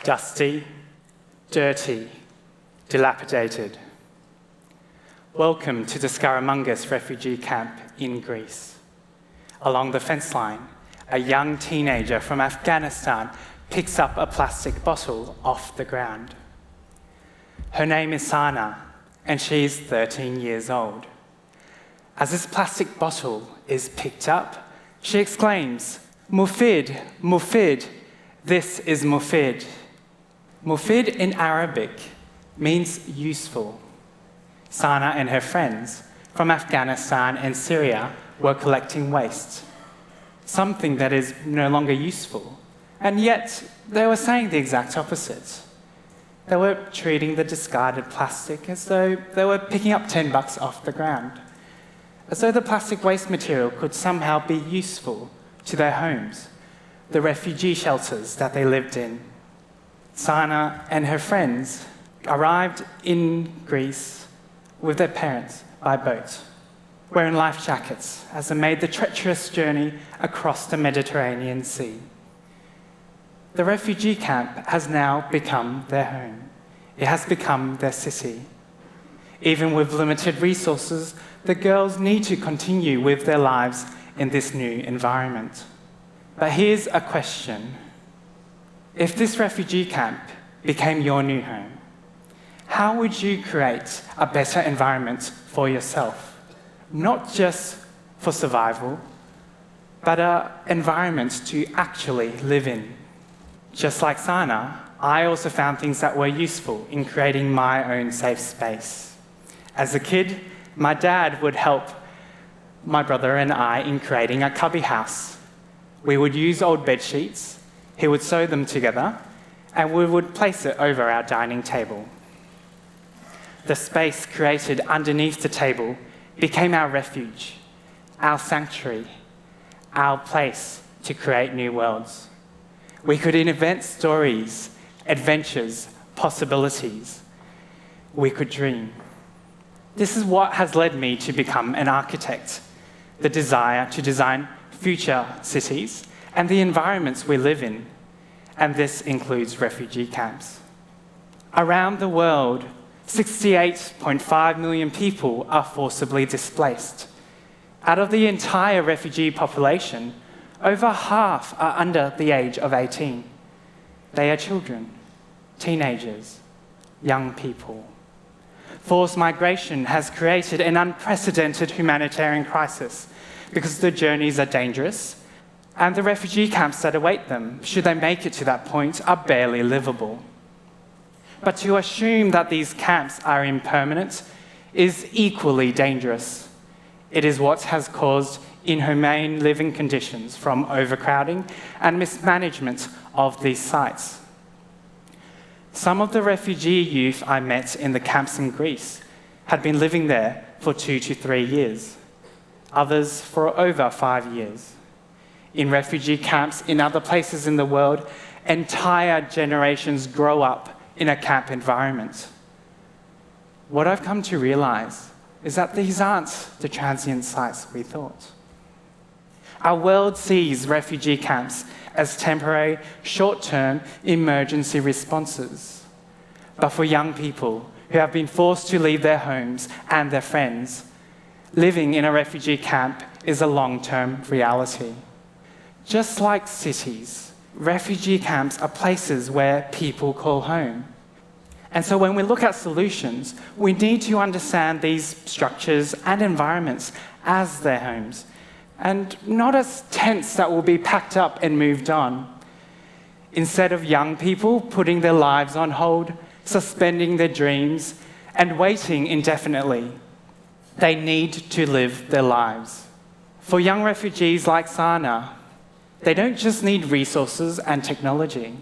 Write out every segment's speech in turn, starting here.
dusty, dirty, dilapidated. Welcome to the Skaramungas refugee camp in Greece. Along the fence line, a young teenager from Afghanistan picks up a plastic bottle off the ground. Her name is Sana, and she is 13 years old. As this plastic bottle is picked up, she exclaims, "Mufid, Mufid, this is Mufid." Mufid in Arabic means useful. Sana and her friends from Afghanistan and Syria were collecting waste, something that is no longer useful, and yet they were saying the exact opposite. They were treating the discarded plastic as though they were picking up $10 off the ground, as though the plastic waste material could somehow be useful to their homes, the refugee shelters that they lived in. Sana and her friends arrived in Greece with their parents by boat, wearing life jackets as they made the treacherous journey across the Mediterranean Sea. The refugee camp has now become their home. It has become their city. Even with limited resources, the girls need to continue with their lives in this new environment. But here's a question. If this refugee camp became your new home, how would you create a better environment for yourself? Not just for survival, but an environment to actually live in. Just like Sana, I also found things that were useful in creating my own safe space. As a kid, my dad would help my brother and I in creating a cubby house. We would use old bed sheets, he would sew them together, and we would place it over our dining table. The space created underneath the table became our refuge, our sanctuary, our place to create new worlds. We could invent stories, adventures, possibilities. We could dream. This is what has led me to become an architect, the desire to design future cities and the environments we live in, and this includes refugee camps. Around the world, 68.5 million people are forcibly displaced. Out of the entire refugee population, over half are under the age of 18. They are children, teenagers, young people. Forced migration has created an unprecedented humanitarian crisis because the journeys are dangerous and the refugee camps that await them, should they make it to that point, are barely livable. But to assume that these camps are impermanent is equally dangerous. It is what has caused inhumane living conditions from overcrowding and mismanagement of these sites. Some of the refugee youth I met in the camps in Greece had been living there for 2 to 3 years, others for over 5 years. In refugee camps in other places in the world, entire generations grow up in a camp environment. What I've come to realize is that these aren't the transient sites we thought. Our world sees refugee camps as temporary, short-term emergency responses. But for young people who have been forced to leave their homes and their friends, living in a refugee camp is a long-term reality. Just like cities, refugee camps are places where people call home. And so when we look at solutions, we need to understand these structures and environments as their homes, and not as tents that will be packed up and moved on. Instead of young people putting their lives on hold, suspending their dreams, and waiting indefinitely, they need to live their lives. For young refugees like Sana, they don't just need resources and technology.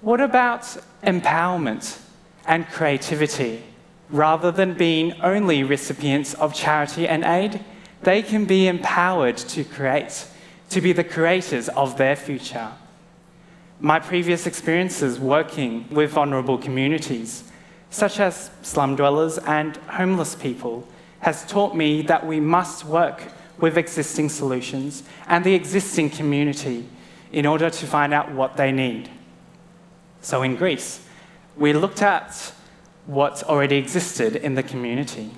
What about empowerment and creativity? Rather than being only recipients of charity and aid, they can be empowered to create, to be the creators of their future. My previous experiences working with vulnerable communities, such as slum dwellers and homeless people, has taught me that we must work with existing solutions and the existing community in order to find out what they need. So in Greece, we looked at what already existed in the community.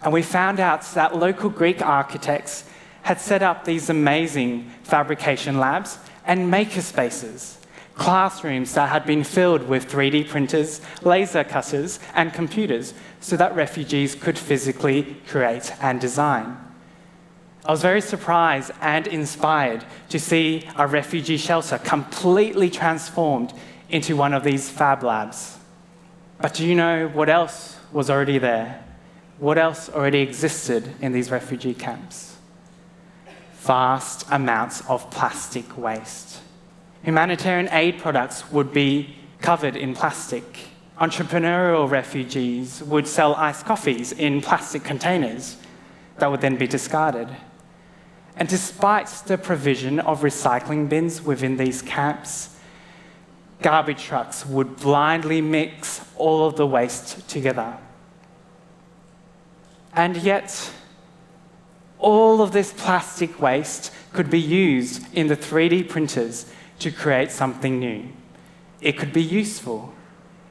And we found out that local Greek architects had set up these amazing fabrication labs and maker spaces, classrooms that had been filled with 3D printers, laser cutters, and computers so that refugees could physically create and design. I was very surprised and inspired to see a refugee shelter completely transformed into one of these fab labs. But do you know what else was already there? What else already existed in these refugee camps? Vast amounts of plastic waste. Humanitarian aid products would be covered in plastic. Entrepreneurial refugees would sell iced coffees in plastic containers that would then be discarded. And despite the provision of recycling bins within these camps, garbage trucks would blindly mix all of the waste together. And yet, all of this plastic waste could be used in the 3D printers to create something new. It could be useful.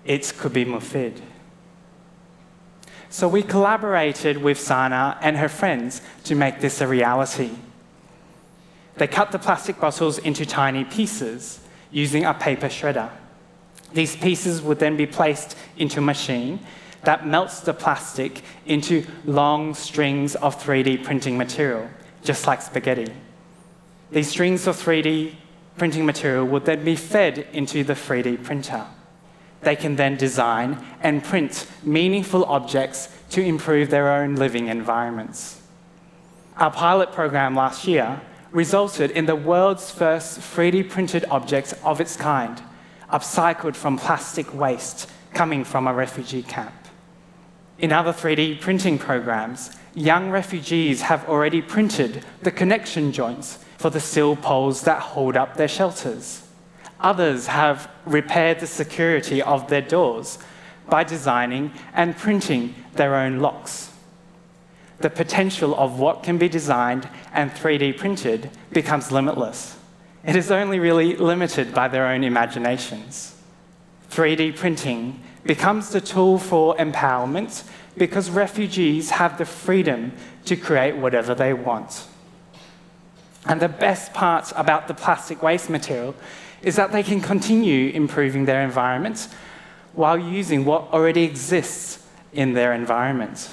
It could be mufid. So we collaborated with Sana and her friends to make this a reality. They cut the plastic bottles into tiny pieces using a paper shredder. These pieces would then be placed into a machine that melts the plastic into long strings of 3D printing material, just like spaghetti. These strings of 3D printing material would then be fed into the 3D printer. They can then design and print meaningful objects to improve their own living environments. Our pilot program last year resulted in the world's first 3D printed object of its kind, upcycled from plastic waste coming from a refugee camp. In other 3D printing programs, young refugees have already printed the connection joints for the steel poles that hold up their shelters. Others have repaired the security of their doors by designing and printing their own locks. The potential of what can be designed and 3D printed becomes limitless. It is only really limited by their own imaginations. 3D printing becomes the tool for empowerment because refugees have the freedom to create whatever they want. And the best part about the plastic waste material is that they can continue improving their environment while using what already exists in their environment.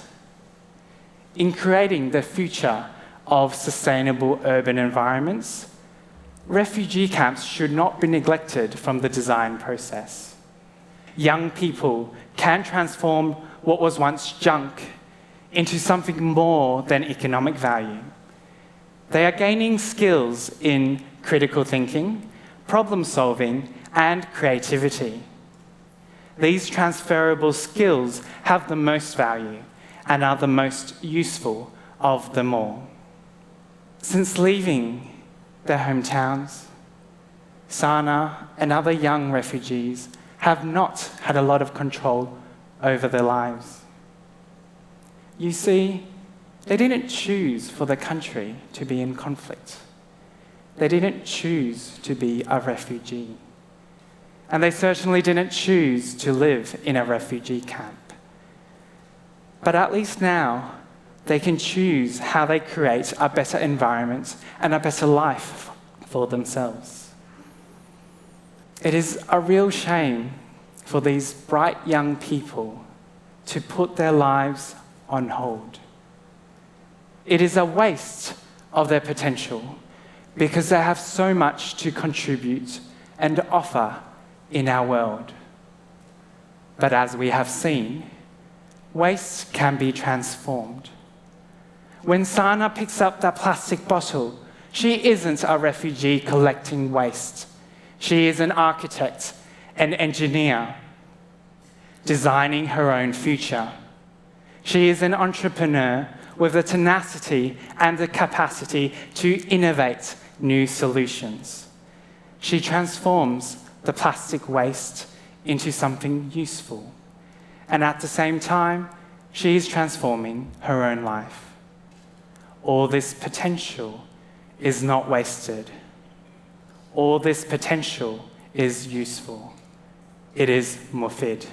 In creating the future of sustainable urban environments, refugee camps should not be neglected from the design process. Young people can transform what was once junk into something more than economic value. They are gaining skills in critical thinking, problem solving, and creativity. These transferable skills have the most value and are the most useful of them all. Since leaving their hometowns, Sana and other young refugees have not had a lot of control over their lives. You see, they didn't choose for the country to be in conflict. They didn't choose to be a refugee. And they certainly didn't choose to live in a refugee camp. But at least now, they can choose how they create a better environment and a better life for themselves. It is a real shame for these bright young people to put their lives on hold. It is a waste of their potential because they have so much to contribute and offer in our world. But as we have seen, waste can be transformed. When Sana picks up that plastic bottle, she isn't a refugee collecting waste. She is an architect, an engineer, designing her own future. She is an entrepreneur with the tenacity and the capacity to innovate new solutions. She transforms the plastic waste into something useful. And at the same time, she is transforming her own life. All this potential is not wasted. All this potential is useful. it is Mufid.